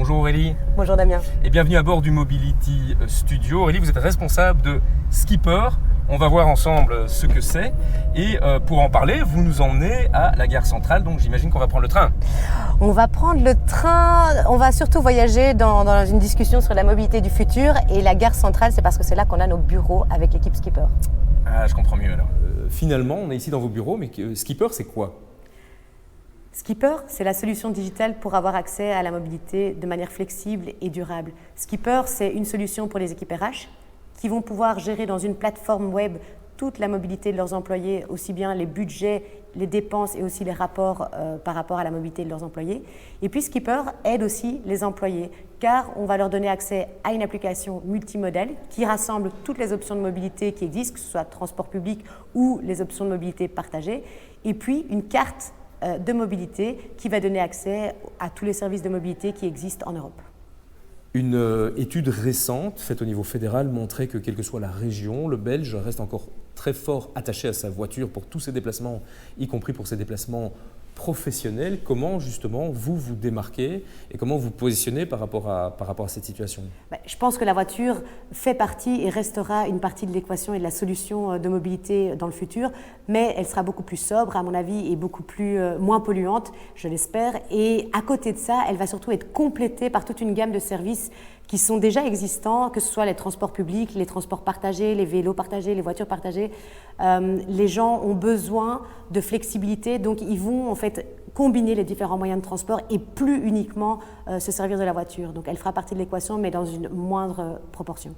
Bonjour Aurélie. Bonjour Damien. Et bienvenue à bord du Mobility Studio. Aurélie, vous êtes responsable de Skipper. On va voir ensemble ce que c'est. Et pour en parler, vous nous emmenez à la gare centrale. Donc j'imagine qu'on va prendre le train. On va prendre le train. On va surtout voyager dans une discussion sur la mobilité du futur. Et la gare centrale, c'est parce que c'est là qu'on a nos bureaux avec l'équipe Skipper. Ah, je comprends mieux alors. Finalement, on est ici dans vos bureaux, mais Skipper, c'est quoi ? Skipper, c'est la solution digitale pour avoir accès à la mobilité de manière flexible et durable. Skipper, c'est une solution pour les équipes RH qui vont pouvoir gérer dans une plateforme web toute la mobilité de leurs employés, aussi bien les budgets, les dépenses et aussi les rapports par rapport à la mobilité de leurs employés. Et puis Skipper aide aussi les employés car on va leur donner accès à une application multimodale qui rassemble toutes les options de mobilité qui existent, que ce soit transport public ou les options de mobilité partagées, et puis une carte de mobilité qui va donner accès à tous les services de mobilité qui existent en Europe. Une étude récente faite au niveau fédéral montrait que quelle que soit la région, le Belge reste encore très fort attaché à sa voiture pour tous ses déplacements, y compris pour ses déplacements professionnels. Comment justement vous vous démarquez et comment vous positionnez par rapport à cette situation ? Je pense que la voiture fait partie et restera une partie de l'équation et de la solution de mobilité dans le futur, mais elle sera beaucoup plus sobre à mon avis et beaucoup moins polluante, je l'espère. Et à côté de ça, elle va surtout être complétée par toute une gamme de services qui sont déjà existants, que ce soit les transports publics, les transports partagés, les vélos partagés, les voitures partagées. Les gens ont besoin de flexibilité, donc ils vont en fait combiner les différents moyens de transport et plus uniquement se servir de la voiture. Donc elle fera partie de l'équation, mais dans une moindre proportion.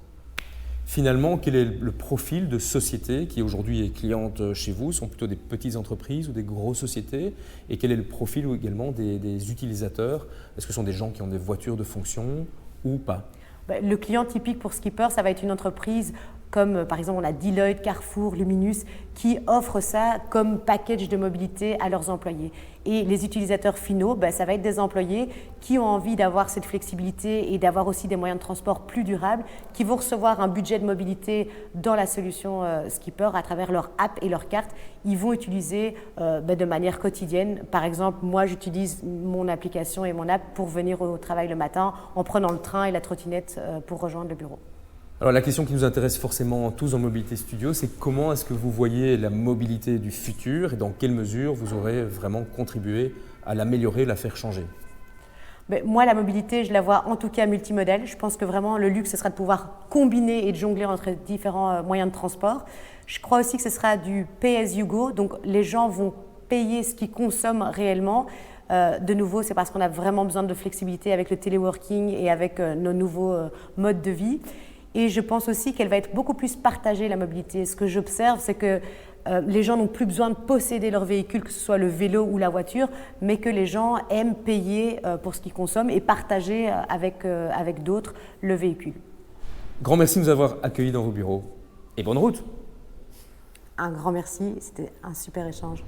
Finalement, quel est le profil de société qui aujourd'hui est cliente chez vous ? Ce sont plutôt des petites entreprises ou des grosses sociétés ? Et quel est le profil également des utilisateurs ? Est-ce que ce sont des gens qui ont des voitures de fonction ou pas ? Le client typique pour Skipper, ça va être une entreprise comme par exemple on a Deloitte, Carrefour, Luminus qui offrent ça comme package de mobilité à leurs employés. Et les utilisateurs finaux, ça va être des employés qui ont envie d'avoir cette flexibilité et d'avoir aussi des moyens de transport plus durables, qui vont recevoir un budget de mobilité dans la solution Skipper à travers leur app et leur carte. Ils vont utiliser de manière quotidienne. Par exemple, moi j'utilise mon application et mon app pour venir au travail le matin en prenant le train et la trottinette pour rejoindre le bureau. Alors la question qui nous intéresse forcément tous en Mobilité Studio, c'est comment est-ce que vous voyez la mobilité du futur et dans quelle mesure vous aurez vraiment contribué à l'améliorer, la faire changer ? Moi, la mobilité, je la vois en tout cas multimodale. Je pense que vraiment le luxe, ce sera de pouvoir combiner et de jongler entre différents moyens de transport. Je crois aussi que ce sera du pay as you go, donc les gens vont payer ce qu'ils consomment réellement. De nouveau, c'est parce qu'on a vraiment besoin de flexibilité avec le téléworking et avec nos nouveaux modes de vie. Et je pense aussi qu'elle va être beaucoup plus partagée, la mobilité. Ce que j'observe, c'est que les gens n'ont plus besoin de posséder leur véhicule, que ce soit le vélo ou la voiture, mais que les gens aiment payer pour ce qu'ils consomment et partager avec d'autres le véhicule. Grand merci de nous avoir accueillis dans vos bureaux et bonne route. Un grand merci, c'était un super échange.